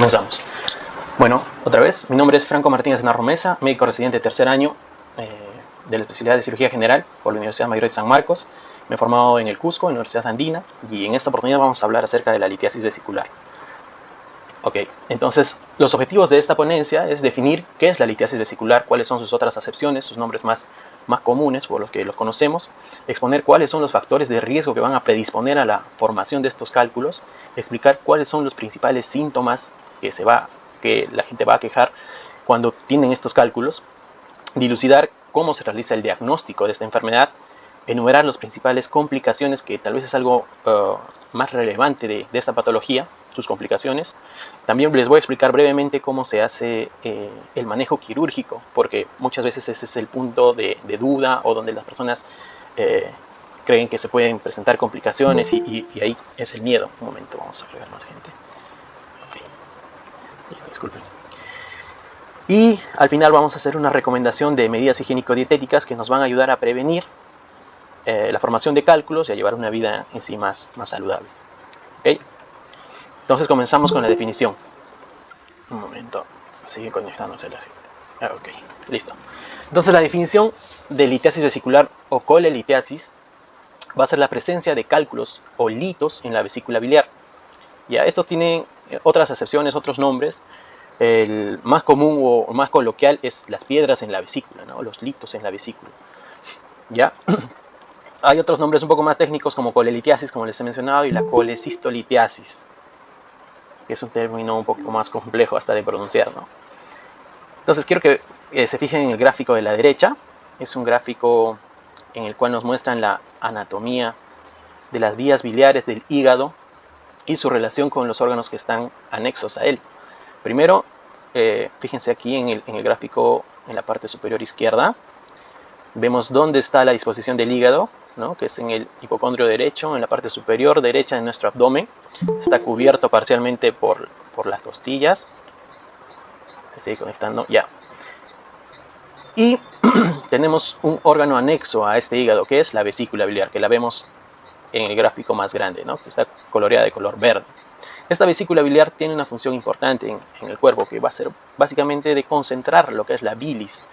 Comenzamos. Bueno, otra vez, mi nombre es Franco Martínez Narromesa, médico residente de tercer año de la especialidad de cirugía general por la Universidad Mayor de San Marcos. Me he formado en el Cusco, en la Universidad Andina, y en esta oportunidad vamos a hablar acerca de la litiasis vesicular. Ok, entonces los objetivos de esta ponencia es definir qué es la litiasis vesicular, cuáles son sus otras acepciones, sus nombres más comunes por los que los conocemos, exponer cuáles son los factores de riesgo que van a predisponer a la formación de estos cálculos, explicar cuáles son los principales síntomas que la gente va a quejar cuando tienen estos cálculos, dilucidar cómo se realiza el diagnóstico de esta enfermedad, enumerar las principales complicaciones, que tal vez es algo más relevante de esta patología, sus complicaciones. También les voy a explicar brevemente cómo se hace el manejo quirúrgico, porque muchas veces ese es el punto de duda o donde las personas creen que se pueden presentar complicaciones y ahí es el miedo. Un momento, vamos a agregar más gente. Okay. Listo, disculpen. Y al final vamos a hacer una recomendación de medidas higiénico-dietéticas que nos van a ayudar a prevenir la formación de cálculos y a llevar una vida en sí más saludable. ¿Okay? Entonces comenzamos con la definición. Un momento, sigue conectándose la gente. Ok, listo. Entonces la definición de litiasis vesicular o colelitiasis va a ser la presencia de cálculos o litos en la vesícula biliar. Ya, estos tienen otras acepciones, otros nombres. El más común o más coloquial es las piedras en la vesícula, ¿no? Los litos en la vesícula. ¿Ya? Hay otros nombres un poco más técnicos como colelitiasis, como les he mencionado, y la colecistolitiasis, que es un término un poco más complejo hasta de pronunciar, ¿no? Entonces quiero que se fijen en el gráfico de la derecha. Es un gráfico en el cual nos muestran la anatomía de las vías biliares del hígado y su relación con los órganos que están anexos a él. Primero, fíjense aquí en el gráfico en la parte superior izquierda. Vemos dónde está la disposición del hígado, ¿no? Que es en el hipocondrio derecho, en la parte superior derecha de nuestro abdomen. Está cubierto parcialmente por las costillas. Se sigue conectando, ya. Y tenemos un órgano anexo a este hígado, que es la vesícula biliar, que la vemos en el gráfico más grande, ¿no? Que está coloreada de color verde. Esta vesícula biliar tiene una función importante en el cuerpo, que va a ser básicamente de concentrar lo que es la bilis,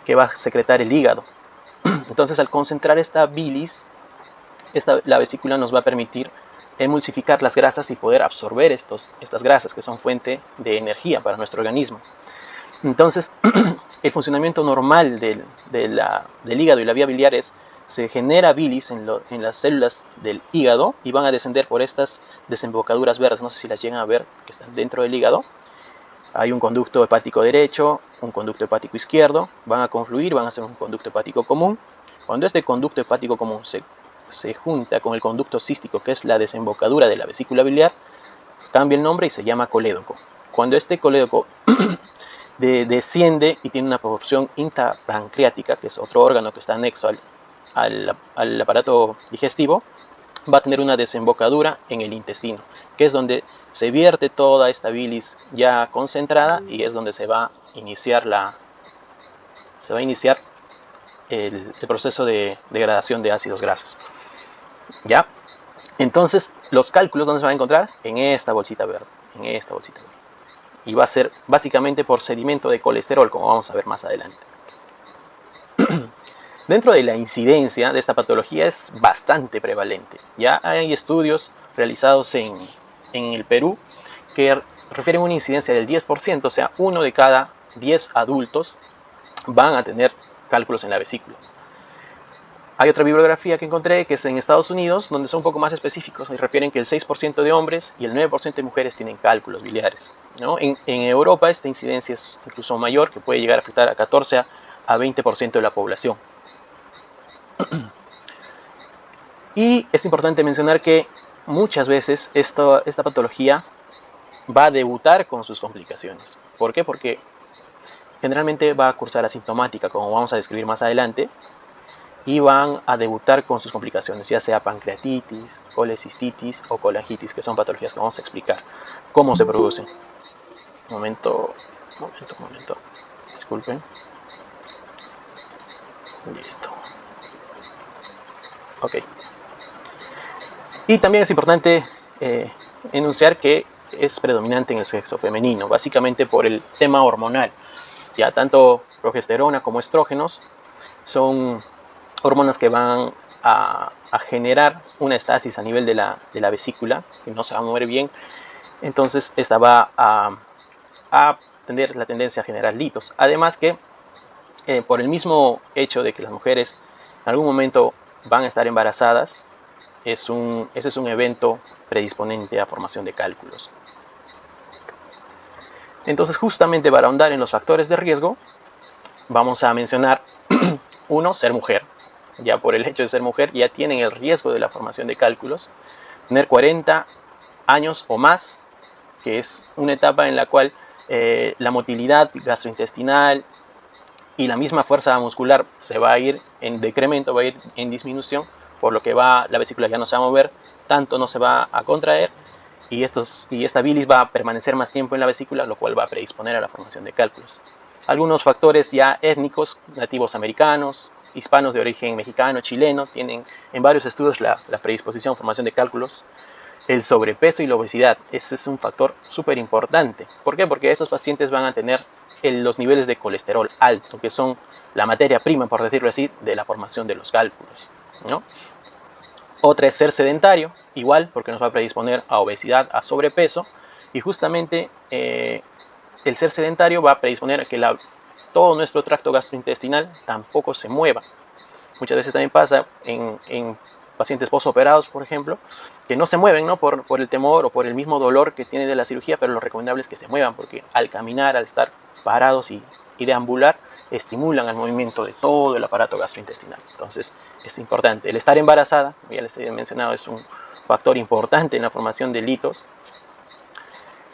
que va a secretar el hígado. Entonces, al concentrar esta bilis, la vesícula nos va a permitir emulsificar las grasas y poder absorber estas grasas, que son fuente de energía para nuestro organismo. Entonces, el funcionamiento normal del hígado y la vía biliar es: se genera bilis en las células del hígado y van a descender por estas desembocaduras verdes. No sé si las llegan a ver, que están dentro del hígado. Hay un conducto hepático derecho, un conducto hepático izquierdo, van a confluir, van a hacer un conducto hepático común. Cuando este conducto hepático común se junta con el conducto cístico, que es la desembocadura de la vesícula biliar, cambia el nombre y se llama colédoco. Cuando este colédoco desciende y tiene una porción intrapancreática, que es otro órgano que está anexo al aparato digestivo, va a tener una desembocadura en el intestino, que es donde se vierte toda esta bilis ya concentrada y es donde se va a iniciar el proceso de degradación de ácidos grasos. ¿Ya? Entonces, los cálculos, ¿dónde se van a encontrar? En esta bolsita verde, y va a ser básicamente por sedimento de colesterol, como vamos a ver más adelante. Dentro de la incidencia de esta patología es bastante prevalente. Ya hay estudios realizados en el Perú que refieren una incidencia del 10%, o sea, 1 de cada 10 adultos van a tener cálculos en la vesícula. Hay otra bibliografía que encontré que es en Estados Unidos, donde son un poco más específicos y refieren que el 6% de hombres y el 9% de mujeres tienen cálculos biliares, ¿no? En Europa esta incidencia es incluso mayor, que puede llegar a afectar a 14 a 20% de la población. Y es importante mencionar que muchas veces esta patología va a debutar con sus complicaciones. ¿Por qué? Porque generalmente va a cursar asintomática, como vamos a describir más adelante, y van a debutar con sus complicaciones, ya sea pancreatitis, colecistitis o colangitis, que son patologías que vamos a explicar cómo se producen. Momento. Disculpen. Listo. Ok. Y también es importante enunciar que es predominante en el sexo femenino, básicamente por el tema hormonal. Ya tanto progesterona como estrógenos son hormonas que van a generar una estasis a nivel de la vesícula, que no se va a mover bien. Entonces esta va a tener la tendencia a generar litos. Además que por el mismo hecho de que las mujeres en algún momento van a estar embarazadas, ese es un evento predisponente a formación de cálculos. Entonces, justamente para ahondar en los factores de riesgo, vamos a mencionar uno, ser mujer. Ya por el hecho de ser mujer ya tienen el riesgo de la formación de cálculos. Tener 40 años o más, que es una etapa en la cual la motilidad gastrointestinal y la misma fuerza muscular se va a ir en decremento, va a ir en disminución, por lo que la vesícula ya no se va a mover, tanto no se va a contraer, y esta bilis va a permanecer más tiempo en la vesícula, lo cual va a predisponer a la formación de cálculos. Algunos factores ya étnicos, nativos americanos, hispanos de origen mexicano, chileno, tienen en varios estudios la predisposición a formación de cálculos. El sobrepeso y la obesidad, ese es un factor súper importante. ¿Por qué? Porque estos pacientes van a tener los niveles de colesterol alto, que son la materia prima, por decirlo así, de la formación de los cálculos, ¿no? Otra es ser sedentario, igual, porque nos va a predisponer a obesidad, a sobrepeso, y justamente el ser sedentario va a predisponer a que todo nuestro tracto gastrointestinal tampoco se mueva. Muchas veces también pasa en pacientes posoperados, por ejemplo, que no se mueven, ¿no? por el temor o por el mismo dolor que tiene de la cirugía, pero lo recomendable es que se muevan, porque al caminar, al estar parados y deambular, estimulan al movimiento de todo el aparato gastrointestinal. Entonces es importante. El estar embarazada, como ya les he mencionado, es un factor importante en la formación de litos.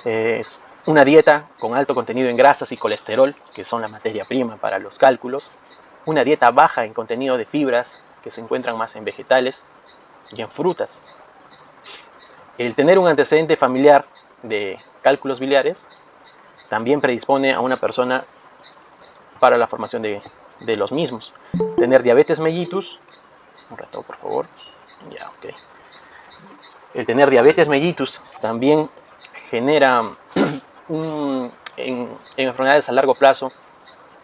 Es una dieta con alto contenido en grasas y colesterol, que son la materia prima para los cálculos. Una dieta baja en contenido de fibras, que se encuentran más en vegetales y en frutas. El tener un antecedente familiar de cálculos biliares también predispone a una persona para la formación de los mismos. Tener diabetes mellitus, un rato por favor, ya, ok. El tener diabetes mellitus también genera en enfermedades a largo plazo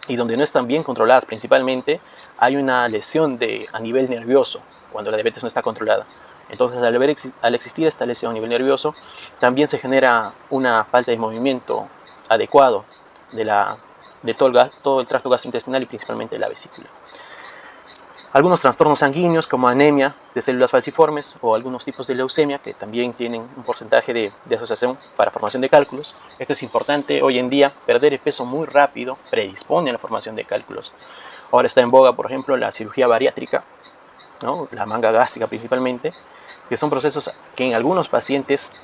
y donde no están bien controladas principalmente, hay una lesión a nivel nervioso cuando la diabetes no está controlada. Entonces al existir esta lesión a nivel nervioso, también se genera una falta de movimiento adecuado de todo el tracto gastrointestinal y principalmente la vesícula. Algunos trastornos sanguíneos como anemia de células falciformes o algunos tipos de leucemia que también tienen un porcentaje de asociación para formación de cálculos. Esto es importante hoy en día. Perder el peso muy rápido predispone a la formación de cálculos. Ahora está en boga, por ejemplo, la cirugía bariátrica, ¿no? La manga gástrica principalmente, que son procesos que en algunos pacientes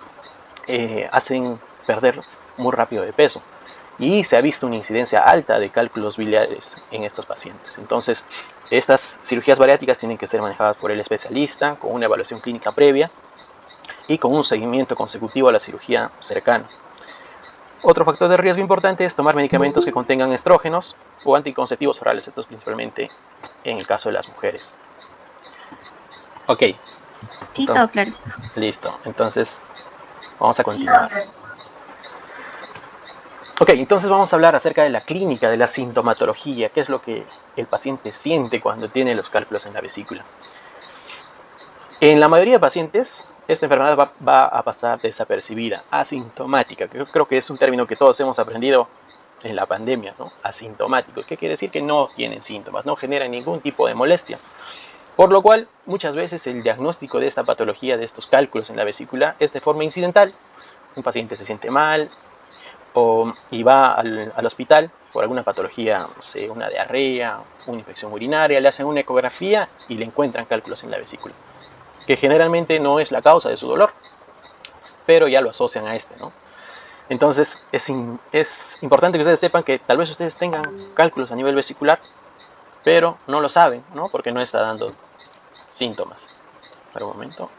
hacen perder muy rápido de peso. Y se ha visto una incidencia alta de cálculos biliares en estos pacientes. Entonces, estas cirugías bariátricas tienen que ser manejadas por el especialista, con una evaluación clínica previa y con un seguimiento consecutivo a la cirugía cercana. Otro factor de riesgo importante es tomar medicamentos que contengan estrógenos o anticonceptivos orales, estos principalmente en el caso de las mujeres. Ok. Sí, todo claro. Listo. Entonces, vamos a continuar. Ok, entonces vamos a hablar acerca de la clínica, de la sintomatología, qué es lo que el paciente siente cuando tiene los cálculos en la vesícula. En la mayoría de pacientes, esta enfermedad va a pasar desapercibida, asintomática, que creo que es un término que todos hemos aprendido en la pandemia, ¿no? Asintomático, ¿qué quiere decir? Que no tienen síntomas, no generan ningún tipo de molestia. Por lo cual, muchas veces el diagnóstico de esta patología, de estos cálculos en la vesícula, es de forma incidental. Un paciente se siente mal, y va al hospital por alguna patología, no sé, una diarrea, una infección urinaria, le hacen una ecografía y le encuentran cálculos en la vesícula, que generalmente no es la causa de su dolor, pero ya lo asocian a ¿no? Entonces es importante que ustedes sepan que tal vez ustedes tengan cálculos a nivel vesicular, pero no lo saben, ¿no? Porque no está dando síntomas. Espera un momento.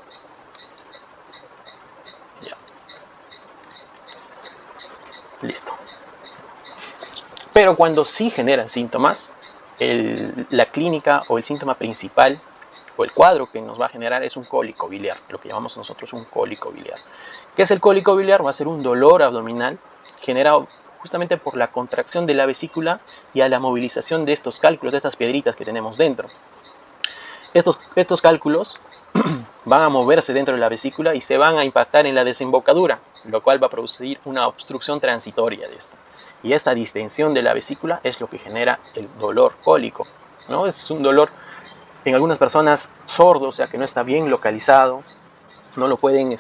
Ya. Listo. Pero cuando sí generan síntomas, la clínica o el síntoma principal o el cuadro que nos va a generar es un cólico biliar, lo que llamamos nosotros un cólico biliar, ¿Qué es el cólico biliar? Va a ser un dolor abdominal generado justamente por la contracción de la vesícula y a la movilización de estos cálculos, de estas piedritas que tenemos dentro. Estos cálculos van a moverse dentro de la vesícula y se van a impactar en la desembocadura, lo cual va a producir una obstrucción transitoria de esta. Y esta distensión de la vesícula es lo que genera el dolor cólico, ¿no? Es un dolor en algunas personas sordo, o sea que no está bien localizado, no lo pueden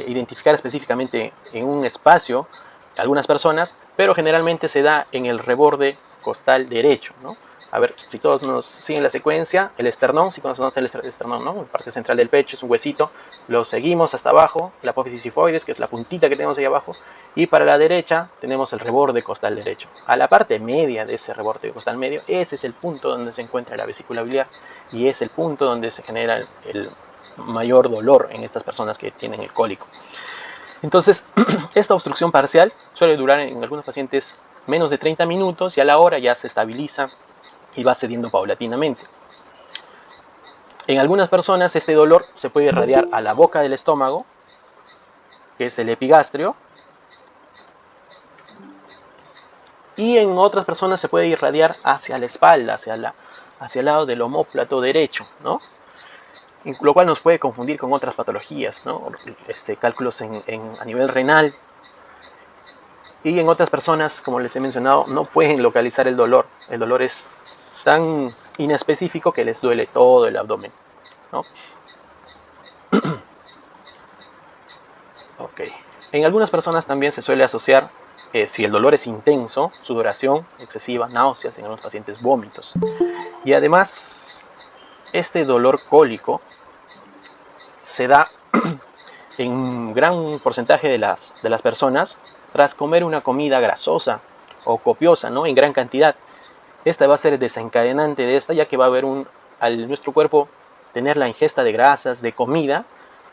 identificar específicamente en un espacio, algunas personas, pero generalmente se da en el reborde costal derecho, ¿no? A ver, si todos nos siguen la secuencia, el esternón, si conocemos el esternón, ¿no? La parte central del pecho es un huesito, lo seguimos hasta abajo, la apófisis sifoides, que es la puntita que tenemos ahí abajo, y para la derecha tenemos el reborde costal derecho. A la parte media de ese reborde costal medio, ese es el punto donde se encuentra la vesícula biliar y es el punto donde se genera el mayor dolor en estas personas que tienen el cólico. Entonces, esta obstrucción parcial suele durar en algunos pacientes menos de 30 minutos y a la hora ya se estabiliza y va cediendo paulatinamente. En algunas personas este dolor se puede irradiar a la boca del estómago, que es el epigastrio, y en otras personas se puede irradiar hacia la espalda, hacia el lado del omóplato derecho, ¿no? Lo cual nos puede confundir con otras patologías, ¿no? Cálculos a nivel renal. Y en otras personas, como les he mencionado, no pueden localizar el dolor. El dolor es tan inespecífico que les duele todo el abdomen, ¿no? Okay. En algunas personas también se suele asociar, si el dolor es intenso, sudoración excesiva, náuseas, en algunos pacientes vómitos. Y además, este dolor cólico se da en un gran porcentaje de las personas tras comer una comida grasosa o copiosa, ¿no? En gran cantidad. Esta va a ser el desencadenante de esta, ya que va a haber al nuestro cuerpo tener la ingesta de grasas, de comida,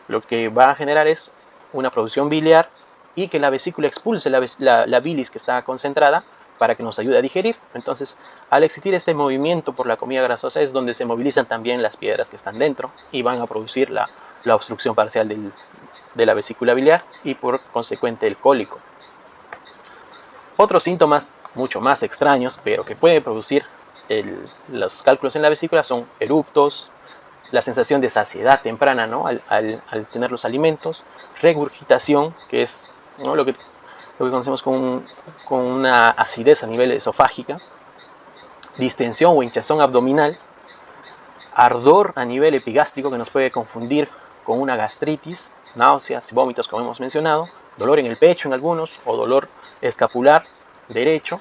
lo que va a generar es una producción biliar y que la vesícula expulse la bilis que está concentrada para que nos ayude a digerir. Entonces, al existir este movimiento por la comida grasosa es donde se movilizan también las piedras que están dentro y van a producir la obstrucción parcial de la vesícula biliar y por consecuente el cólico. Otros síntomas mucho más extraños, pero que pueden producir los cálculos en la vesícula son eruptos, la sensación de saciedad temprana, ¿no? al tener los alimentos, regurgitación, que es, ¿no? lo que conocemos con una acidez a nivel esofágica, distensión o hinchazón abdominal, ardor a nivel epigástrico que nos puede confundir con una gastritis, náuseas, vómitos como hemos mencionado, dolor en el pecho en algunos o dolor escapular derecho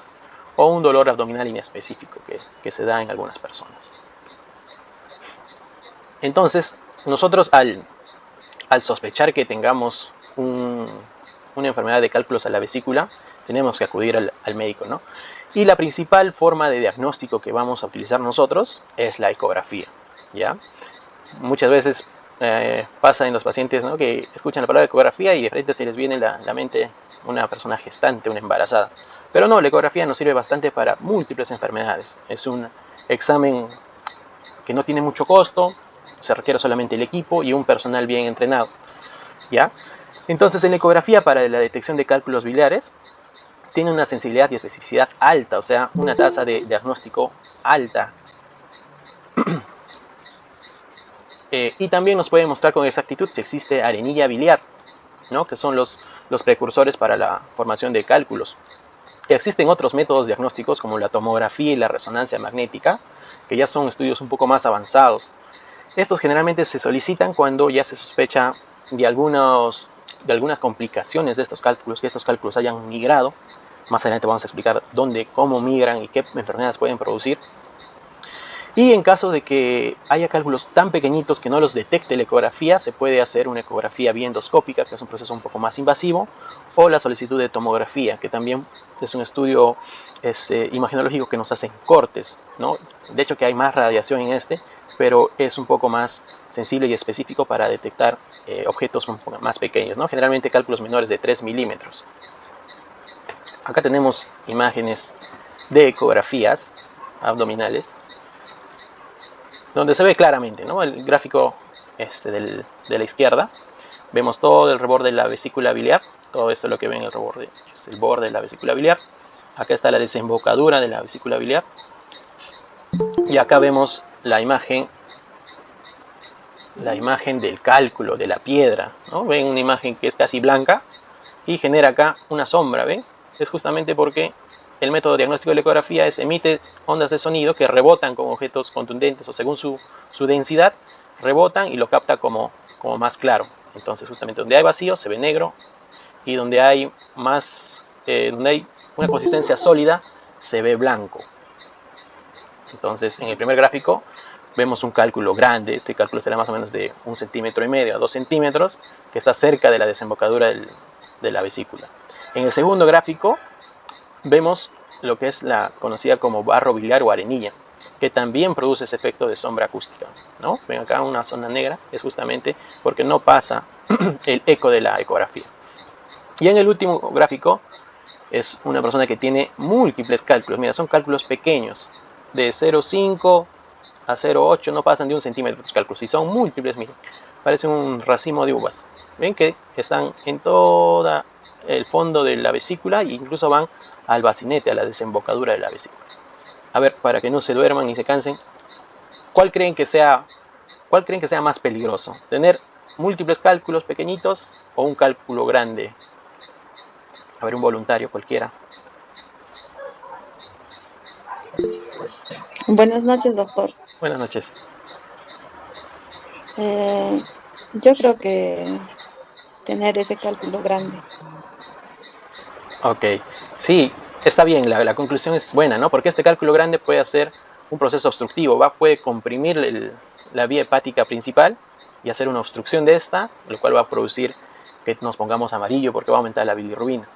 o un dolor abdominal inespecífico que se da en algunas personas. Entonces, nosotros al sospechar que tengamos una enfermedad de cálculos a la vesícula, tenemos que acudir al médico, ¿no? Y la principal forma de diagnóstico que vamos a utilizar nosotros es la ecografía, ¿ya? Muchas veces pasa en los pacientes, ¿no? Que escuchan la palabra ecografía y de frente se les viene a la mente una persona gestante, una embarazada. Pero no, la ecografía nos sirve bastante para múltiples enfermedades. Es un examen que no tiene mucho costo, se requiere solamente el equipo y un personal bien entrenado, ¿ya? Entonces, en la ecografía para la detección de cálculos biliares tiene una sensibilidad y especificidad alta, o sea, una tasa de diagnóstico alta. Y también nos puede mostrar con exactitud si existe arenilla biliar, ¿no? Que son los precursores para la formación de cálculos. Existen otros métodos diagnósticos como la tomografía y la resonancia magnética, que ya son estudios un poco más avanzados. Estos generalmente se solicitan cuando ya se sospecha de algunas complicaciones de estos cálculos, que estos cálculos hayan migrado. Más adelante vamos a explicar dónde, cómo migran y qué enfermedades pueden producir. Y en caso de que haya cálculos tan pequeñitos que no los detecte la ecografía, se puede hacer una ecografía biendoscópica, que es un proceso un poco más invasivo, o la solicitud de tomografía, que también es un estudio imagenológico que nos hacen cortes, ¿no? De hecho que hay más radiación en pero es un poco más sensible y específico para detectar objetos un poco más pequeños, ¿no? Generalmente cálculos menores de 3 milímetros. Acá tenemos imágenes de ecografías abdominales, donde se ve claramente, ¿no? El gráfico de la izquierda Vemos todo el reborde de la vesícula biliar. Todo esto lo que ven en el reborde es el borde de la vesícula biliar. Acá está la desembocadura de la vesícula biliar. Y acá vemos la imagen del cálculo, de la piedra, ¿no? Ven una imagen que es casi blanca y genera acá una sombra, ¿ven? Es justamente porque el método diagnóstico de la ecografía emite ondas de sonido que rebotan con objetos contundentes o según su densidad, rebotan y lo capta como más claro. Entonces justamente donde hay vacío se ve negro y donde hay donde hay una consistencia sólida se ve blanco. Entonces en el primer gráfico vemos un cálculo grande. Este cálculo será más o menos de 1,5 centímetros a 2 centímetros, que está cerca de la desembocadura de la vesícula. En el segundo gráfico vemos lo que es la conocida como barro biliar o arenilla, que también produce ese efecto de sombra acústica, ¿no? Ven acá una zona negra, es justamente porque no pasa el eco de la ecografía. Y en el último gráfico es una persona que tiene múltiples cálculos. Mira, son cálculos pequeños, de 0,5 a 0,8, no pasan de 1 centímetro los cálculos, y son múltiples, miren, parece un racimo de uvas. Ven que están en todo el fondo de la vesícula e incluso van al bacinete, a la desembocadura de la vesícula. A ver, para que no se duerman ni se cansen, ¿cuál creen que sea más peligroso? ¿Tener múltiples cálculos pequeñitos o un cálculo grande? A ver, un voluntario cualquiera. Buenas noches, doctor. Buenas noches. Yo creo que tener ese cálculo grande. Ok, sí, está bien, la conclusión es buena, ¿no? Porque este cálculo grande puede hacer un proceso obstructivo, puede comprimir la vía hepática principal y hacer una obstrucción de esta, lo cual va a producir que nos pongamos amarillo porque va a aumentar la bilirrubina.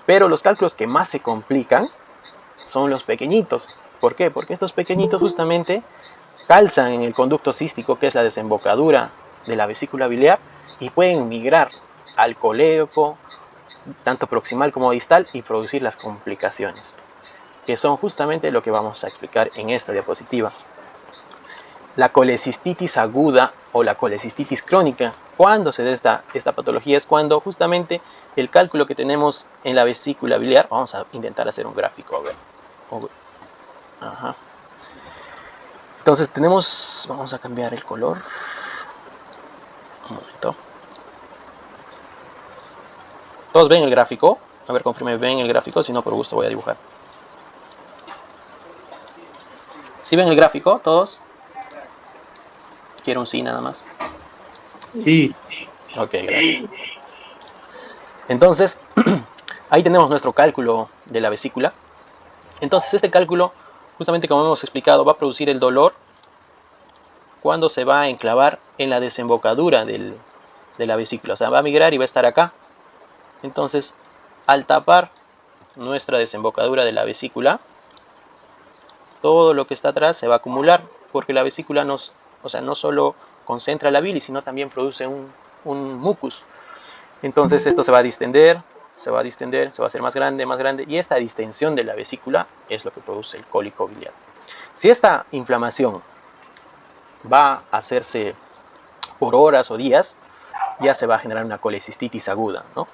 Pero los cálculos que más se complican son los pequeñitos. ¿Por qué? Porque estos pequeñitos justamente calzan en el conducto cístico, que es la desembocadura de la vesícula biliar, y pueden migrar al colédoco, tanto proximal como distal, y producir las complicaciones, que son justamente lo que vamos a explicar en esta diapositiva. La colecistitis aguda o la colecistitis crónica, cuando se da esta patología, es cuando justamente el cálculo que tenemos en la vesícula biliar, vamos a intentar hacer un gráfico, a ver. Ajá. Entonces vamos a cambiar el color. Un momento. ¿Todos ven el gráfico? A ver, confirme, ven el gráfico, si no por gusto voy a dibujar. ¿Sí ven el gráfico todos? Quiero un sí nada más. Sí. Ok, gracias. Entonces, ahí tenemos nuestro cálculo de la vesícula. Entonces este cálculo, justamente como hemos explicado, va a producir el dolor cuando se va a enclavar en la desembocadura de la vesícula. O sea, va a migrar y va a estar acá. Entonces, al tapar nuestra desembocadura de la vesícula, todo lo que está atrás se va a acumular, porque la vesícula no solo concentra la bilis, sino también produce un mucus. Entonces esto se va a distender, se va a hacer más grande, y esta distensión de la vesícula es lo que produce el cólico biliar. Si esta inflamación va a hacerse por horas o días, ya se va a generar una colecistitis aguda, ¿no?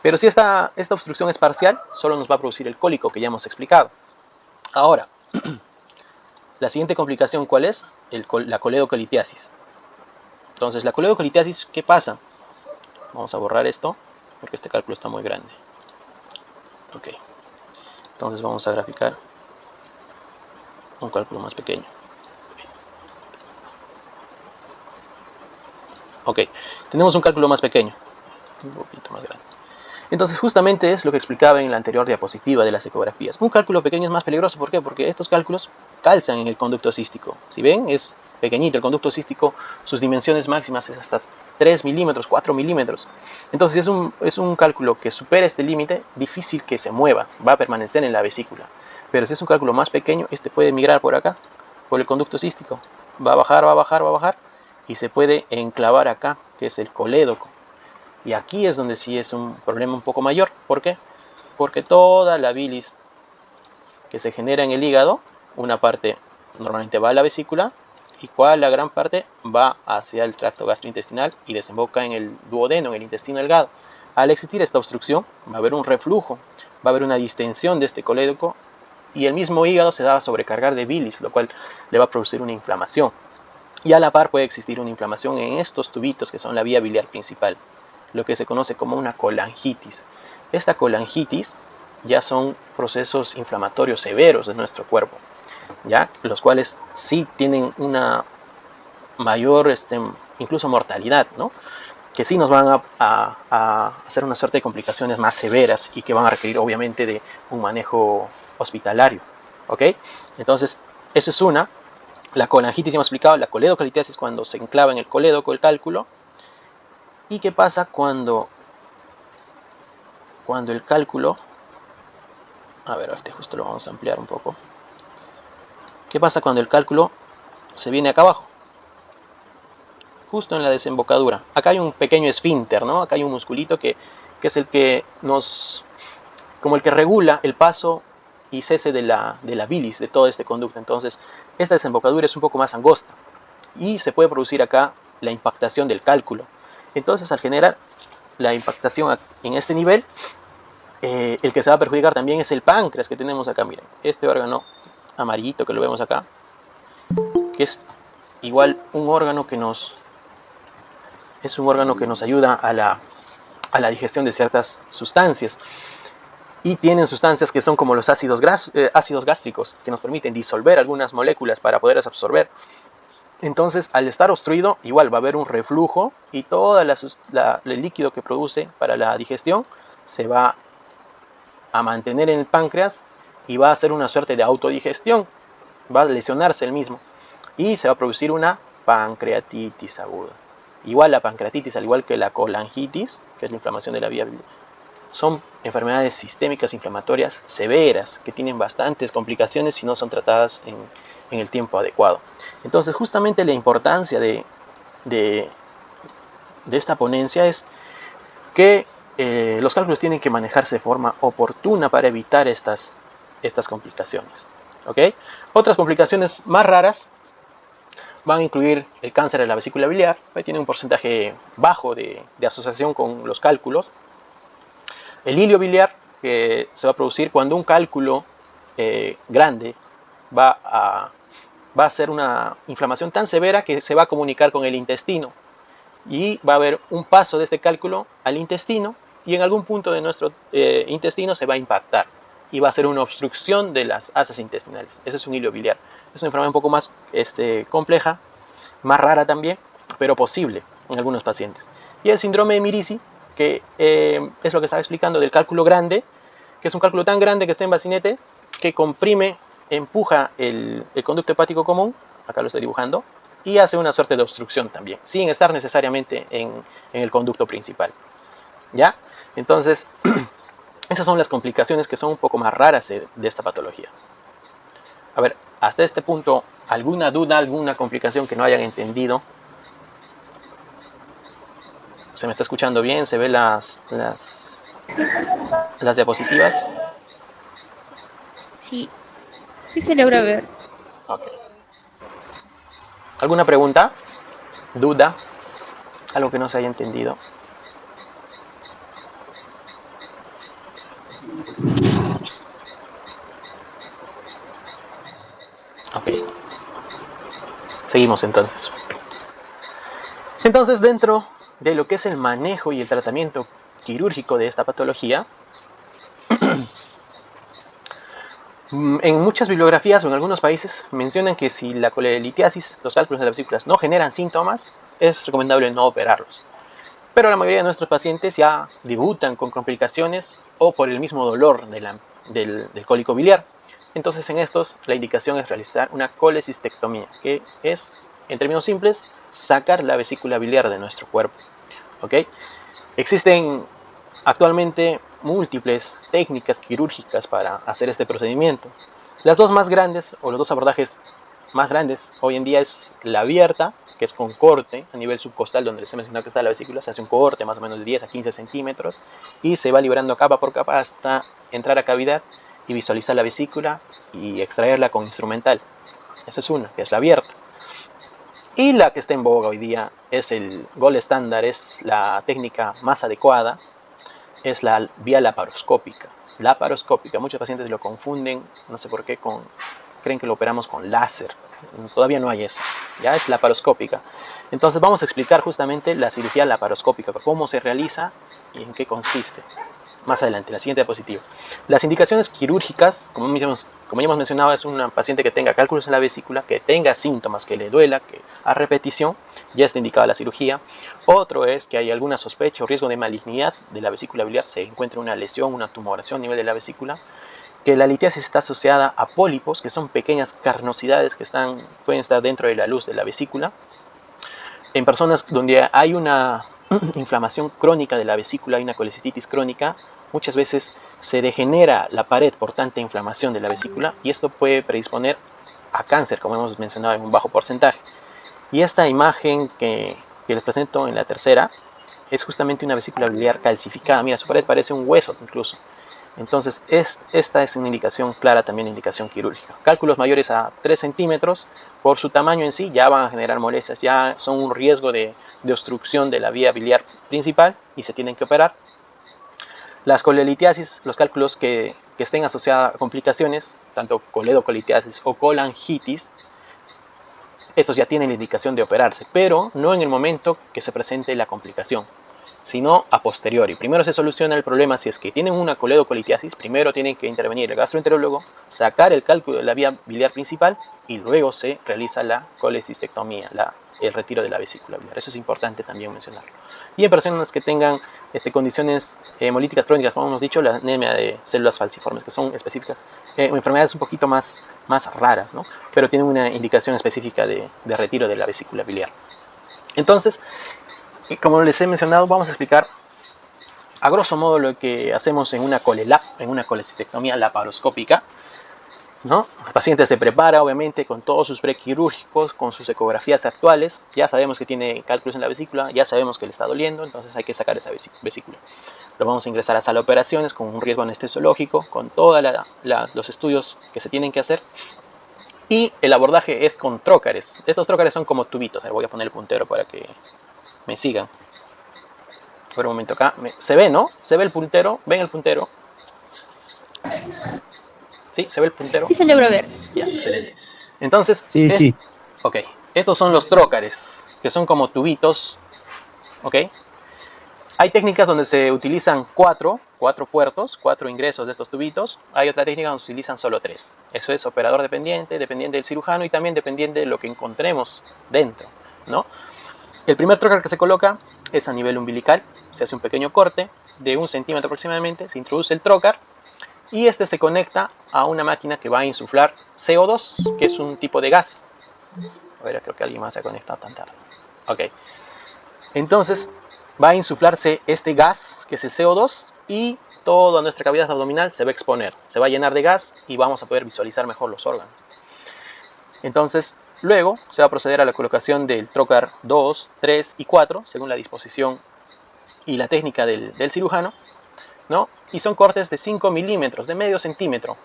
Pero si esta obstrucción es parcial, solo nos va a producir el cólico que ya hemos explicado. Ahora, la siguiente complicación, ¿cuál es? La coledocolitiasis. Entonces, la coledocolitiasis, ¿qué pasa? Vamos a borrar esto, porque este cálculo está muy grande. Ok. Entonces vamos a graficar un cálculo más pequeño. Ok, tenemos un cálculo más pequeño, un poquito más grande. Entonces justamente es lo que explicaba en la anterior diapositiva de las ecografías. Un cálculo pequeño es más peligroso, ¿por qué? Porque estos cálculos calzan en el conducto cístico. Si ven, es pequeñito el conducto cístico, sus dimensiones máximas es hasta 3 milímetros, 4 milímetros. Entonces es un cálculo que supera este límite, difícil que se mueva, va a permanecer en la vesícula. Pero si es un cálculo más pequeño, este puede migrar por acá, por el conducto cístico. Va a bajar, va a bajar, va a bajar, y se puede enclavar acá, que es el colédoco. Y aquí es donde sí es un problema un poco mayor. ¿Por qué? Porque toda la bilis que se genera en el hígado, una parte normalmente va a la vesícula y cual la gran parte va hacia el tracto gastrointestinal y desemboca en el duodeno, en el intestino delgado. Al existir esta obstrucción, va a haber un reflujo, va a haber una distensión de este colédoco y el mismo hígado se va a sobrecargar de bilis, lo cual le va a producir una inflamación. Y a la par puede existir una inflamación en estos tubitos que son la vía biliar principal, lo que se conoce como una colangitis. Esta colangitis ya son procesos inflamatorios severos de nuestro cuerpo, ¿ya? Los cuales sí tienen una mayor, incluso mortalidad, ¿no? Que sí nos van a hacer una suerte de complicaciones más severas y que van a requerir obviamente de un manejo hospitalario, ¿ok? Entonces, eso es una. La colangitis, ya hemos explicado, la coledocalitiasis cuando se enclava en el colédoco el cálculo. ¿Y qué pasa cuando el cálculo, a ver, este justo lo vamos a ampliar un poco. ¿Qué pasa cuando el cálculo se viene acá abajo? Justo en la desembocadura. Acá hay un pequeño esfínter, ¿no? Acá hay un musculito que es el que como el que regula el paso y cese de la bilis, de todo este conducto. Entonces, esta desembocadura es un poco más angosta y se puede producir acá la impactación del cálculo. Entonces, al generar la impactación en este nivel, el que se va a perjudicar también es el páncreas que tenemos acá. Miren, este órgano amarillito que lo vemos acá, que es igual un órgano que nos ayuda a la digestión de ciertas sustancias. Y tienen sustancias que son como los ácidos gástricos, que nos permiten disolver algunas moléculas para poderlas absorber. Entonces, al estar obstruido, igual va a haber un reflujo y todo el líquido que produce para la digestión se va a mantener en el páncreas y va a hacer una suerte de autodigestión, va a lesionarse el mismo y se va a producir una pancreatitis aguda. Igual la pancreatitis, al igual que la colangitis, que es la inflamación de la vía biliar, son enfermedades sistémicas inflamatorias severas que tienen bastantes complicaciones si no son tratadas en el tiempo adecuado. Entonces, justamente la importancia de esta ponencia es que los cálculos tienen que manejarse de forma oportuna para evitar estas complicaciones, ¿ok? Otras complicaciones más raras van a incluir el cáncer de la vesícula biliar, que tiene un porcentaje bajo de asociación con los cálculos. El hilio biliar, que se va a producir cuando un cálculo grande va a hacer una inflamación tan severa que se va a comunicar con el intestino y va a haber un paso de este cálculo al intestino y en algún punto de nuestro intestino se va a impactar y va a ser una obstrucción de las asas intestinales. Eso es un hilio biliar. Es una enfermedad un poco más compleja, más rara también, pero posible en algunos pacientes. Y el síndrome de Mirici, que es lo que estaba explicando del cálculo grande, que es un cálculo tan grande que está en bacinete, que comprime, empuja el conducto hepático común, acá lo estoy dibujando, y hace una suerte de obstrucción también, sin estar necesariamente en el conducto principal. ¿Ya? Entonces, esas son las complicaciones que son un poco más raras de esta patología. A ver, hasta este punto, ¿alguna duda, alguna complicación que no hayan entendido? ¿Se me está escuchando bien? ¿Se ven las diapositivas? Sí. Sí se logra ver. Ok. ¿Alguna pregunta? ¿Duda? ¿Algo que no se haya entendido? Ok. Seguimos entonces. Entonces, dentro de lo que es el manejo y el tratamiento quirúrgico de esta patología, en muchas bibliografías o en algunos países mencionan que si la colelitiasis, los cálculos de las vesículas, no generan síntomas, es recomendable no operarlos. Pero la mayoría de nuestros pacientes ya debutan con complicaciones o por el mismo dolor del cólico biliar. Entonces, en estos, la indicación es realizar una colecistectomía, que es, en términos simples, sacar la vesícula biliar de nuestro cuerpo. ¿Ok? Existen actualmente múltiples técnicas quirúrgicas para hacer este procedimiento. Las dos más grandes, o los dos abordajes más grandes hoy en día, es la abierta, que es con corte a nivel subcostal, donde les he mencionado que está la vesícula. Se hace un corte más o menos de 10 a 15 centímetros y se va liberando capa por capa hasta entrar a cavidad y visualizar la vesícula y extraerla con instrumental. Esa es una, que es la abierta. Y la que está en boga hoy día es el gold estándar, es la técnica más adecuada, es la vía laparoscópica. Laparoscópica, muchos pacientes lo confunden, no sé por qué, creen que lo operamos con láser. Todavía no hay eso, ya es laparoscópica. Entonces vamos a explicar justamente la cirugía laparoscópica, cómo se realiza y en qué consiste. Más adelante, la siguiente diapositiva. Las indicaciones quirúrgicas, como ya hemos mencionado, es una paciente que tenga cálculos en la vesícula, que tenga síntomas, que le duela, que a repetición ya está indicada la cirugía. Otro es que hay alguna sospecha o riesgo de malignidad de la vesícula biliar, se encuentra una lesión, una tumoración a nivel de la vesícula, que la litiasis está asociada a pólipos, que son pequeñas carnosidades que pueden estar dentro de la luz de la vesícula. En personas donde hay una inflamación crónica de la vesícula, hay una colecistitis crónica, muchas veces se degenera la pared por tanta inflamación de la vesícula y esto puede predisponer a cáncer, como hemos mencionado, en un bajo porcentaje. Y esta imagen que les presento en la tercera es justamente una vesícula biliar calcificada. Mira, su pared parece un hueso incluso. Entonces, esta es una indicación clara, también indicación quirúrgica. Cálculos mayores a 3 centímetros, por su tamaño en sí, ya van a generar molestias, ya son un riesgo de obstrucción de la vía biliar principal y se tienen que operar. Las colelitiasis, los cálculos que estén asociados a complicaciones, tanto coledocolitiasis o colangitis, estos ya tienen la indicación de operarse, pero no en el momento que se presente la complicación, sino a posteriori. Primero se soluciona el problema. Si es que tienen una coledocolitiasis, primero tiene que intervenir el gastroenterólogo, sacar el cálculo de la vía biliar principal y luego se realiza la colecistectomía, el retiro de la vesícula biliar. Eso es importante también mencionarlo. Y en personas que tengan condiciones hemolíticas crónicas, como hemos dicho, la anemia de células falciformes, que son específicas, enfermedades un poquito más raras, ¿no? Pero tienen una indicación específica de retiro de la vesícula biliar. Entonces, como les he mencionado, vamos a explicar a grosso modo lo que hacemos en una colelap, en una colecistectomía laparoscópica, ¿no? El paciente se prepara, obviamente, con todos sus prequirúrgicos, con sus ecografías actuales. Ya sabemos que tiene cálculos en la vesícula, ya sabemos que le está doliendo, entonces hay que sacar esa vesícula. Lo vamos a ingresar a sala de operaciones con un riesgo anestesiológico, con todos los estudios que se tienen que hacer. Y el abordaje es con trócares. Estos trócares son como tubitos. Voy a poner el puntero para que me sigan. Por un momento acá. ¿Se ve, no? ¿Se ve el puntero? ¿Ven el puntero? ¿Sí? ¿Se ve el puntero? Sí se logra ver. Ya, excelente. Entonces, Sí. Ok, estos son los trócares, que son como tubitos. Ok. Hay técnicas donde se utilizan cuatro puertos, 4 ingresos de estos tubitos. Hay otra técnica donde se utilizan solo 3. Eso es operador dependiente del cirujano y también dependiente de lo que encontremos dentro, ¿no? El primer trócar que se coloca es a nivel umbilical. Se hace un pequeño corte de 1 centímetro aproximadamente. Se introduce el trócar y este se conecta a una máquina que va a insuflar CO2, que es un tipo de gas. A ver, creo que alguien más se ha conectado tan tarde. Ok. Entonces va a insuflarse este gas, que es el CO2, y toda nuestra cavidad abdominal se va a exponer. Se va a llenar de gas y vamos a poder visualizar mejor los órganos. Entonces, luego se va a proceder a la colocación del trócar 2, 3 y 4, según la disposición y la técnica del cirujano, ¿no? Y son cortes de 5 milímetros, de medio centímetro.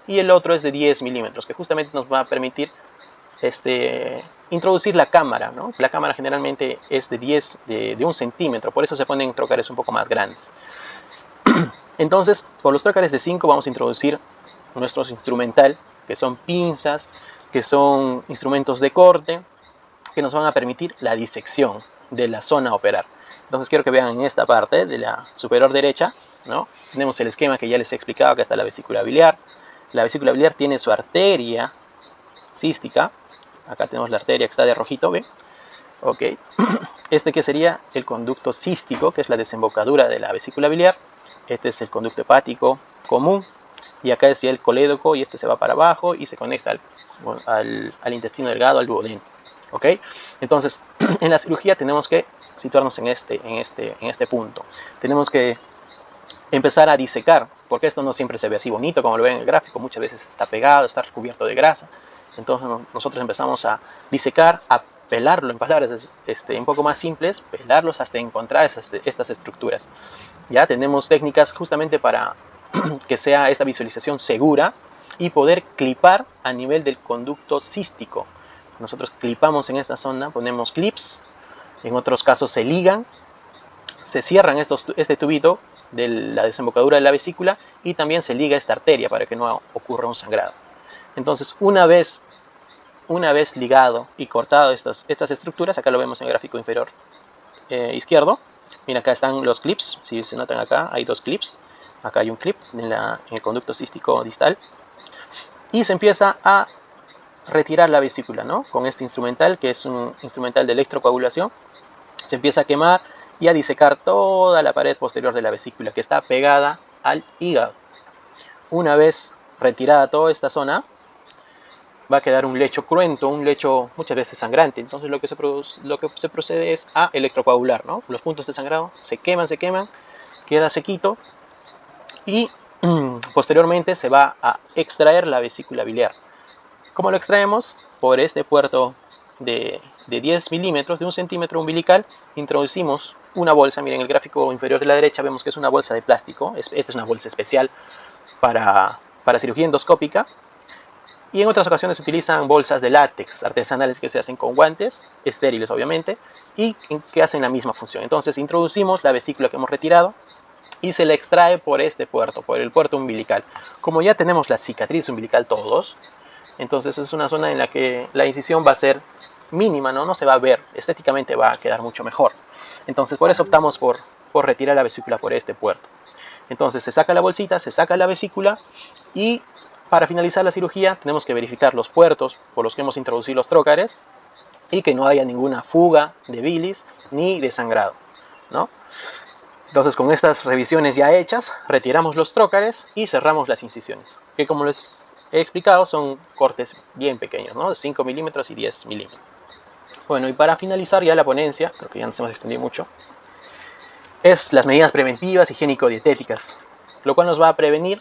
Y el otro es de 10 milímetros, que justamente nos va a permitir introducir la cámara, ¿no? La cámara generalmente es de 1 centímetro, por eso se ponen trócares un poco más grandes. Entonces, por los trócares de 5 vamos a introducir nuestros instrumental, que son pinzas, que son instrumentos de corte, que nos van a permitir la disección de la zona a operar. Entonces quiero que vean en esta parte de la superior derecha, ¿no? Tenemos el esquema que ya les he explicado. Acá está la vesícula biliar. La vesícula biliar tiene su arteria cística. Acá tenemos la arteria que está de rojito, ¿ven? Ok. Que sería el conducto cístico, que es la desembocadura de la vesícula biliar. Este es el conducto hepático común. Y acá es el colédoco y se va para abajo y se conecta al intestino delgado, al duodeno. ¿Ok? Entonces, en la cirugía tenemos que situarnos en este punto. Tenemos que empezar a disecar, porque esto no siempre se ve así bonito como lo ven en el gráfico. Muchas veces está pegado, está recubierto de grasa. Entonces nosotros empezamos a disecar, a pelarlo, en palabras un poco más simples, pelarlos hasta encontrar estas estructuras. Ya tenemos técnicas justamente para que sea esta visualización segura y poder clipar a nivel del conducto cístico. nosotros clipamos en esta zona, ponemos clips, en otros casos se ligan, se cierran este tubito de la desembocadura de la vesícula y también se liga esta arteria para que no ocurra un sangrado. Entonces, una vez ligado y cortado estas estructuras, acá lo vemos en el gráfico inferior izquierdo, mira, acá están los clips, si se notan acá hay dos clips, acá hay un clip en el conducto cístico distal, y se empieza a retirar la vesícula, ¿no? Con este instrumental, que es un instrumental de electrocoagulación, se empieza a quemar y a disecar toda la pared posterior de la vesícula que está pegada al hígado. Una vez retirada toda esta zona, va a quedar un lecho cruento, un lecho muchas veces sangrante. Entonces lo que se procede es a electrocoagular, ¿no? Los puntos de sangrado se queman, queda sequito y posteriormente se va a extraer la vesícula biliar. ¿Cómo lo extraemos? Por este puerto de 10 milímetros, de 1 centímetro umbilical, introducimos una bolsa. Miren, en el gráfico inferior de la derecha vemos que es una bolsa de plástico. Esta es una bolsa especial para cirugía endoscópica. Y en otras ocasiones se utilizan bolsas de látex artesanales que se hacen con guantes, estériles obviamente, y que hacen la misma función. Entonces introducimos la vesícula que hemos retirado y se la extrae por este puerto, por el puerto umbilical. Como ya tenemos la cicatriz umbilical todos, entonces es una zona en la que la incisión va a ser mínima, no se va a ver, estéticamente va a quedar mucho mejor. Entonces por eso optamos por retirar la vesícula por este puerto. Entonces se saca la bolsita, se saca la vesícula y para finalizar la cirugía tenemos que verificar los puertos por los que hemos introducido los trócares y que no haya ninguna fuga de bilis ni de sangrado, ¿no? Entonces con estas revisiones ya hechas, retiramos los trócares y cerramos las incisiones, que como les he explicado son cortes bien pequeños, ¿no? De 5 milímetros y 10 milímetros. Bueno, y para finalizar ya la ponencia, creo que ya nos hemos extendido mucho, es las medidas preventivas higiénico-dietéticas, lo cual nos va a prevenir,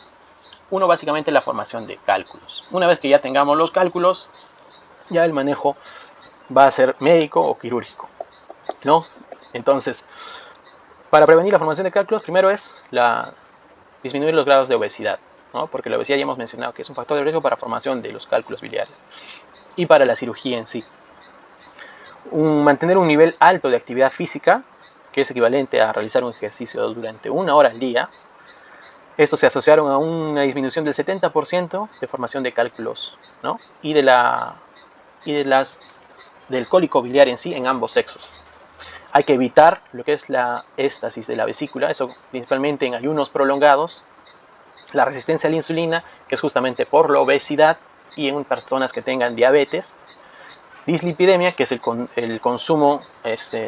uno, básicamente la formación de cálculos. Una vez que ya tengamos los cálculos, ya el manejo va a ser médico o quirúrgico, ¿no? Entonces, para prevenir la formación de cálculos, primero es disminuir los grados de obesidad, ¿no? Porque la obesidad ya hemos mencionado que es un factor de riesgo para la formación de los cálculos biliares y para la cirugía en sí. Mantener un nivel alto de actividad física, que es equivalente a realizar un ejercicio durante 1 hora al día. Estos se asociaron a una disminución del 70% de formación de cálculos, ¿no? y del cólico biliar en sí en ambos sexos. Hay que evitar lo que es la éstasis de la vesícula, eso principalmente en ayunos prolongados, la resistencia a la insulina, que es justamente por la obesidad, y en personas que tengan diabetes, dislipidemia, que es el consumo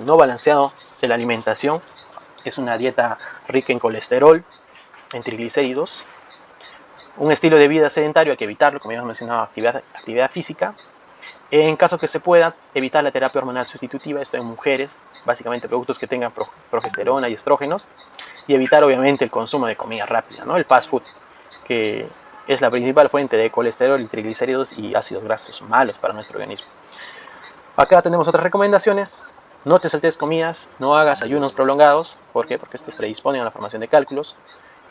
no balanceado de la alimentación, es una dieta rica en colesterol, en triglicéridos, un estilo de vida sedentario, hay que evitarlo, como ya hemos mencionado, actividad física. En caso que se pueda, evitar la terapia hormonal sustitutiva, esto en mujeres, básicamente productos que tengan progesterona y estrógenos, y evitar obviamente el consumo de comida rápida, ¿no? El fast food, que es la principal fuente de colesterol, triglicéridos y ácidos grasos malos para nuestro organismo. Acá tenemos otras recomendaciones: no te saltes comidas, no hagas ayunos prolongados. ¿Por qué? Porque estos predisponen a la formación de cálculos.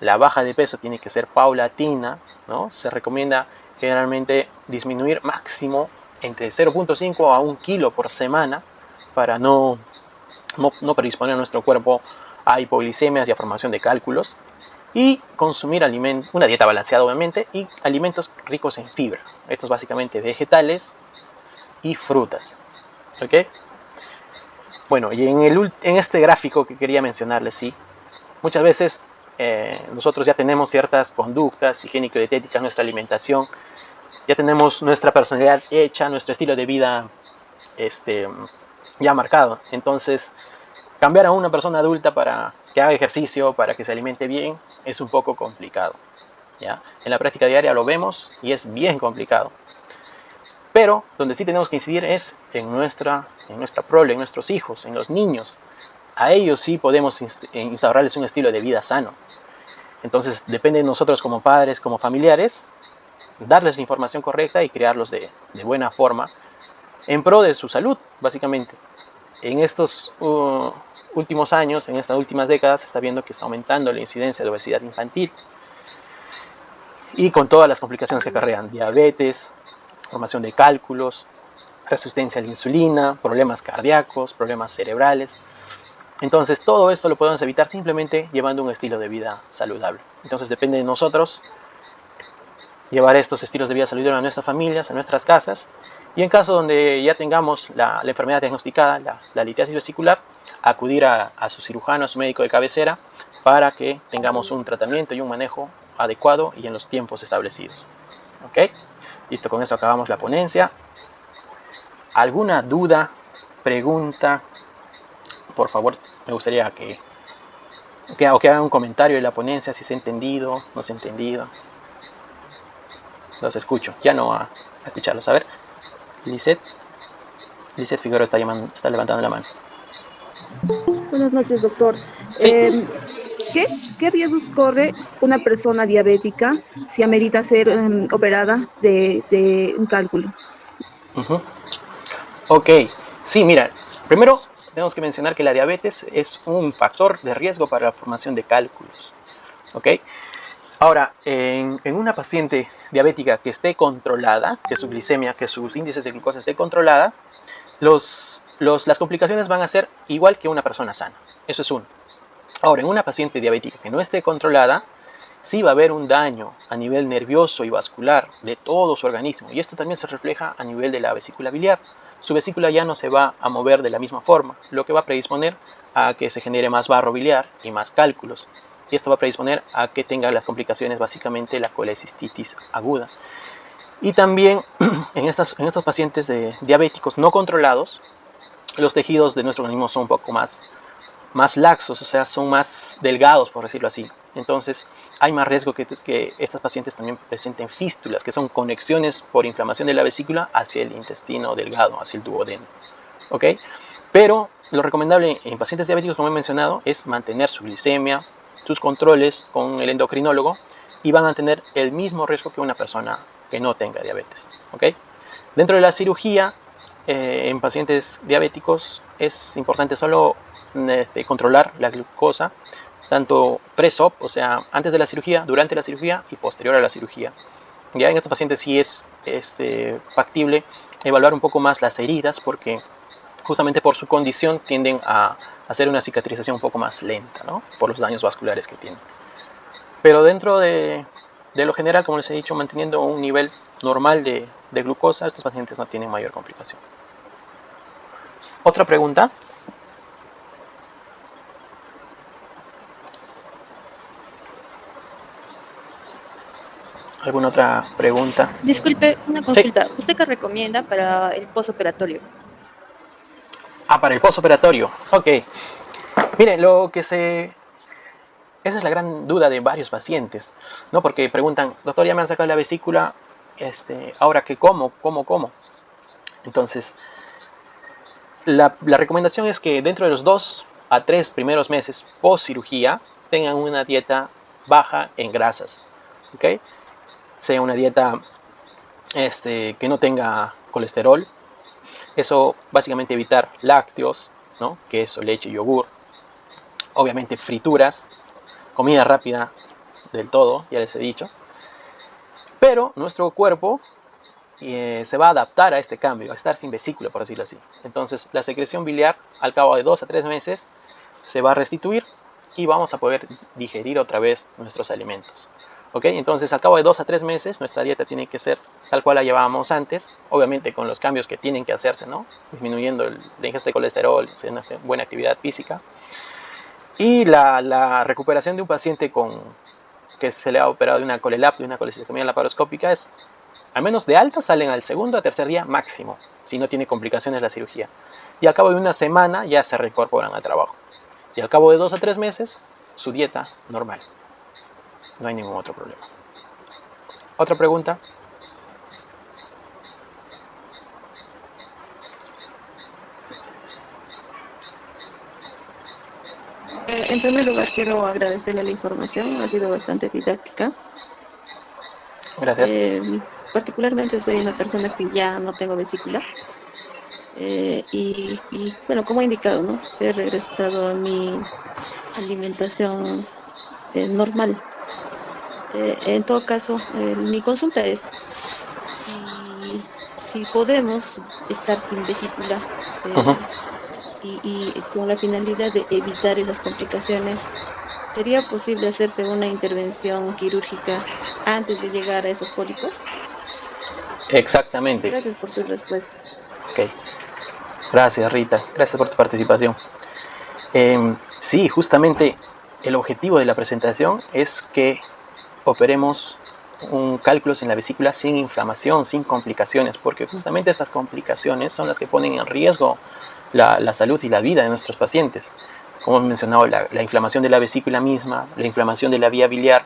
La baja de peso tiene que ser paulatina, ¿no? Se recomienda generalmente disminuir máximo entre 0.5 a 1 kilo por semana para no predisponer a nuestro cuerpo a hipoglicemias y a formación de cálculos. Y consumir una dieta balanceada obviamente, y alimentos ricos en fibra. Estos básicamente vegetales y frutas. ¿Ok? Bueno, y en este gráfico que quería mencionarles, sí, muchas veces nosotros ya tenemos ciertas conductas higiénico-dietéticas en nuestra alimentación, ya tenemos nuestra personalidad hecha, nuestro estilo de vida ya marcado. Entonces, cambiar a una persona adulta para que haga ejercicio, para que se alimente bien, es un poco complicado, ¿ya? En la práctica diaria lo vemos y es bien complicado. Pero donde sí tenemos que incidir es en nuestra prole, en nuestros hijos, en los niños. A ellos sí podemos instaurarles un estilo de vida sano. Entonces depende de nosotros como padres, como familiares, darles la información correcta y criarlos de buena forma en pro de su salud, básicamente. En estos últimos años, en estas últimas décadas, se está viendo que está aumentando la incidencia de obesidad infantil y con todas las complicaciones que acarrean: diabetes, formación de cálculos, resistencia a la insulina, problemas cardíacos, problemas cerebrales. Entonces todo esto lo podemos evitar simplemente llevando un estilo de vida saludable. Entonces depende de nosotros llevar estos estilos de vida saludables a nuestras familias, a nuestras casas, y en caso donde ya tengamos la enfermedad diagnosticada, la litiasis vesicular, acudir a su cirujano, a su médico de cabecera, para que tengamos un tratamiento y un manejo adecuado y en los tiempos establecidos. ¿Ok? Listo, con eso acabamos la ponencia. ¿Alguna duda, pregunta? Por favor, me gustaría que hagan un comentario de la ponencia, si se ha entendido, no se ha entendido. Los escucho, ya no a escucharlos. A ver, Lisette Figueroa está levantando la mano. Buenas noches, doctor. Sí. ¿Qué riesgos corre una persona diabética si amerita ser operada de un cálculo? Ok, sí, mira, primero tenemos que mencionar que la diabetes es un factor de riesgo para la formación de cálculos. ¿Ok? Ahora, en una paciente diabética que esté controlada, que su glicemia, que sus índices de glucosa esté controlada, las complicaciones van a ser igual que una persona sana. Eso es uno. Ahora, en una paciente diabética que no esté controlada, sí va a haber un daño a nivel nervioso y vascular de todo su organismo. Y esto también se refleja a nivel de la vesícula biliar. Su vesícula ya no se va a mover de la misma forma, lo que va a predisponer a que se genere más barro biliar y más cálculos. Y esto va a predisponer a que tenga las complicaciones, básicamente la colecistitis aguda. Y también en estos pacientes diabéticos no controlados, los tejidos de nuestro organismo son un poco más laxos, o sea, son más delgados, por decirlo así. Entonces, hay más riesgo que estas pacientes también presenten fístulas, que son conexiones por inflamación de la vesícula hacia el intestino delgado, hacia el duodeno. ¿Ok? Pero lo recomendable en pacientes diabéticos, como he mencionado, es mantener su glicemia, sus controles con el endocrinólogo, y van a tener el mismo riesgo que una persona que no tenga diabetes. ¿Ok? Dentro de la cirugía, en pacientes diabéticos es importante solo controlar la glucosa, tanto pre-op, o sea, antes de la cirugía, durante la cirugía y posterior a la cirugía. Ya en estos pacientes sí es factible evaluar un poco más las heridas, porque justamente por su condición tienden a hacer una cicatrización un poco más lenta, ¿no? Por los daños vasculares que tienen. Pero dentro de lo general, como les he dicho, manteniendo un nivel normal de glucosa, estos pacientes no tienen mayor complicación. ¿Otra pregunta? ¿Alguna otra pregunta? Disculpe, una Sí. consulta. ¿Usted qué recomienda para el posoperatorio? Para el postoperatorio. Ok. Miren, esa es la gran duda de varios pacientes, ¿no? Porque preguntan, doctor, ya me han sacado la vesícula, ahora que como. Entonces, la recomendación es que dentro de los 2 a 3 primeros meses post cirugía tengan una dieta baja en grasas, ¿ok? Sea una dieta que no tenga colesterol. Eso básicamente evitar lácteos, ¿no? Queso, leche, yogur. Obviamente frituras, comida rápida del todo, ya les he dicho. Pero nuestro cuerpo se va a adaptar a este cambio, a estar sin vesícula, por decirlo así. Entonces la secreción biliar al cabo de 2 a 3 meses se va a restituir y vamos a poder digerir otra vez nuestros alimentos. ¿Ok? Entonces al cabo de 2 a 3 meses nuestra dieta tiene que ser tal cual la llevábamos antes, obviamente con los cambios que tienen que hacerse, ¿no? Disminuyendo la ingesta de colesterol, haciendo buena actividad física. Y la recuperación de un paciente que se le ha operado de una colelap, de una colecistectomía laparoscópica, es al menos de alta salen al segundo o tercer día máximo, si no tiene complicaciones la cirugía. Y al cabo de una semana ya se reincorporan al trabajo. Y al cabo de 2 a 3 meses, su dieta normal. No hay ningún otro problema. ¿Otra pregunta? En primer lugar, quiero agradecerle la información, ha sido bastante didáctica. Gracias. Particularmente soy una persona que ya no tengo vesícula. Bueno, como he indicado, ¿no? He regresado a mi alimentación normal. En todo caso, mi consulta es si si podemos estar sin vesícula Ujú. y con la finalidad de evitar esas complicaciones, ¿sería posible hacerse una intervención quirúrgica antes de llegar a esos pólipos? Exactamente. Gracias por su respuesta. Ok. Gracias, Rita. Gracias por tu participación. Sí, justamente el objetivo de la presentación es que operemos un cálculos en la vesícula sin inflamación, sin complicaciones, porque justamente estas complicaciones son las que ponen en riesgo la salud y la vida de nuestros pacientes. Como hemos mencionado, la inflamación de la vesícula misma, la inflamación de la vía biliar,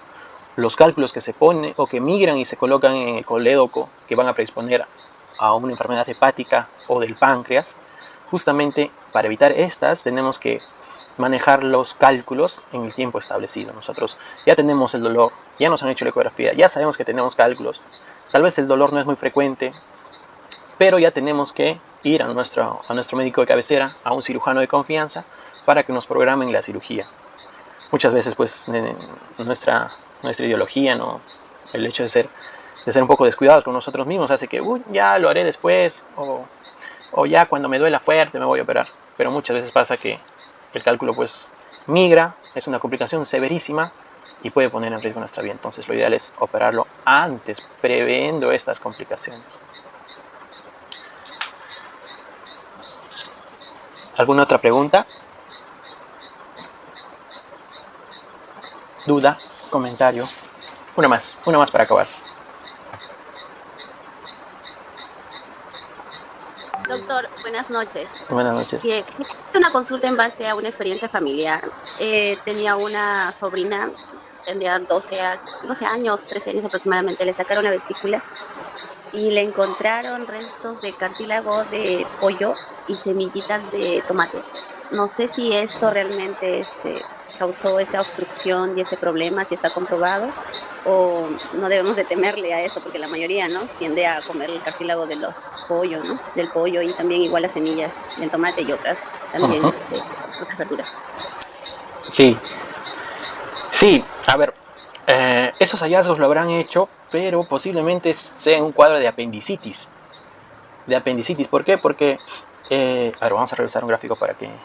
los cálculos que se ponen o que migran y se colocan en el colédoco, que van a predisponer a una enfermedad hepática o del páncreas. Justamente para evitar estas tenemos que manejar los cálculos en el tiempo establecido. Nosotros ya tenemos el dolor, ya nos han hecho la ecografía, ya sabemos que tenemos cálculos. Tal vez el dolor no es muy frecuente, pero ya tenemos que ir a nuestro médico de cabecera, a un cirujano de confianza, para que nos programen la cirugía. Muchas veces pues nuestra ideología, ¿no? El hecho de ser un poco descuidados con nosotros mismos hace que ya lo haré después, o ya cuando me duela fuerte me voy a operar. Pero muchas veces pasa que el cálculo pues migra, es una complicación severísima y puede poner en riesgo nuestra vida. Entonces lo ideal es operarlo antes, previendo estas complicaciones. ¿Alguna otra pregunta? ¿Duda? ¿Comentario? Una más para acabar. Doctor, buenas noches. Buenas noches. Bien, una consulta en base a una experiencia familiar. Tenía una sobrina, tendría 12 años, 13 años aproximadamente, le sacaron la vesícula y le encontraron restos de cartílago de pollo y semillitas de tomate. No sé si esto realmente causó esa obstrucción y ese problema, si está comprobado, o no debemos de temerle a eso, porque la mayoría, ¿no?, tiende a comer el cartílago de los pollos, ¿no?, del pollo, y también igual las semillas del tomate y otras también, otras verduras. Sí, sí, a ver, esos hallazgos lo habrán hecho, pero posiblemente sea un cuadro de apendicitis. ¿Por qué? Porque, a ver, vamos a revisar un gráfico para que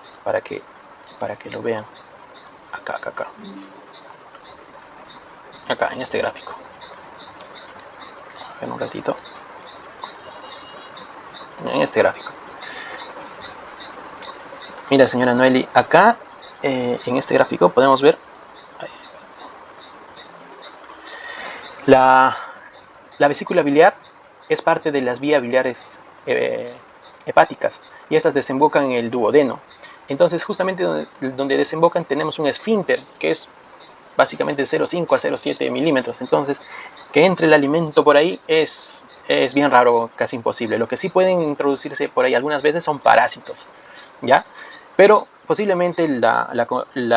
lo vean. Acá, en este gráfico. A ver un ratito. En este gráfico. Mira, señora Noeli, acá, en este gráfico podemos ver la vesícula biliar es parte de las vías biliares hepáticas, y estas desembocan en el duodeno. Entonces, justamente donde desembocan tenemos un esfínter que es básicamente 0,5 a 0,7 milímetros. Entonces, que entre el alimento por ahí es bien raro, casi imposible. Lo que sí pueden introducirse por ahí algunas veces son parásitos, ¿ya? Pero posiblemente la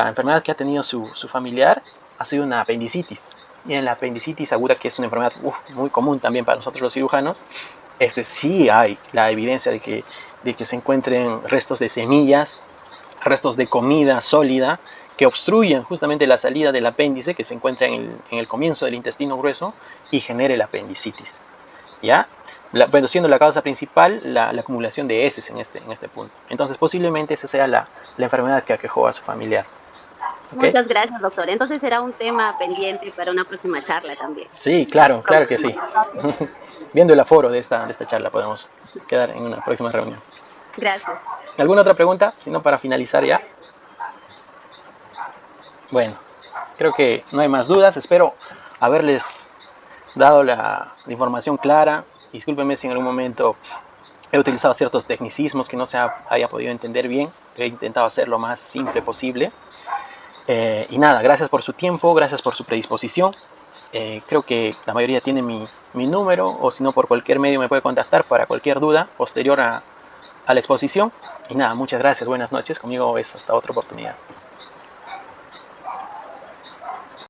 enfermedad que ha tenido su familiar ha sido una apendicitis. Y en la apendicitis aguda, que es una enfermedad muy común también para nosotros los cirujanos, sí hay la evidencia de que se encuentren restos de semillas, restos de comida sólida, que obstruyen justamente la salida del apéndice, que se encuentra en el comienzo del intestino grueso, y genere la apendicitis, ¿ya? Pero siendo la causa principal la acumulación de heces en este punto. Entonces posiblemente esa sea la enfermedad que aquejó a su familiar. ¿Okay? Muchas gracias, doctor. Entonces será un tema pendiente para una próxima charla también. Sí, claro que sí. Viendo el aforo de esta charla podemos quedar en una próxima reunión. Gracias. ¿Alguna otra pregunta? Si no, para finalizar ya. Bueno, creo que no hay más dudas. Espero haberles dado la información clara. Discúlpenme si en algún momento he utilizado ciertos tecnicismos que no se haya podido entender bien. He intentado hacer lo más simple posible. Y nada, gracias por su tiempo, gracias por su predisposición. Creo que la mayoría tiene mi número, o si no, por cualquier medio me puede contactar para cualquier duda posterior a la exposición. Y nada, muchas gracias, buenas noches. Conmigo es hasta otra oportunidad.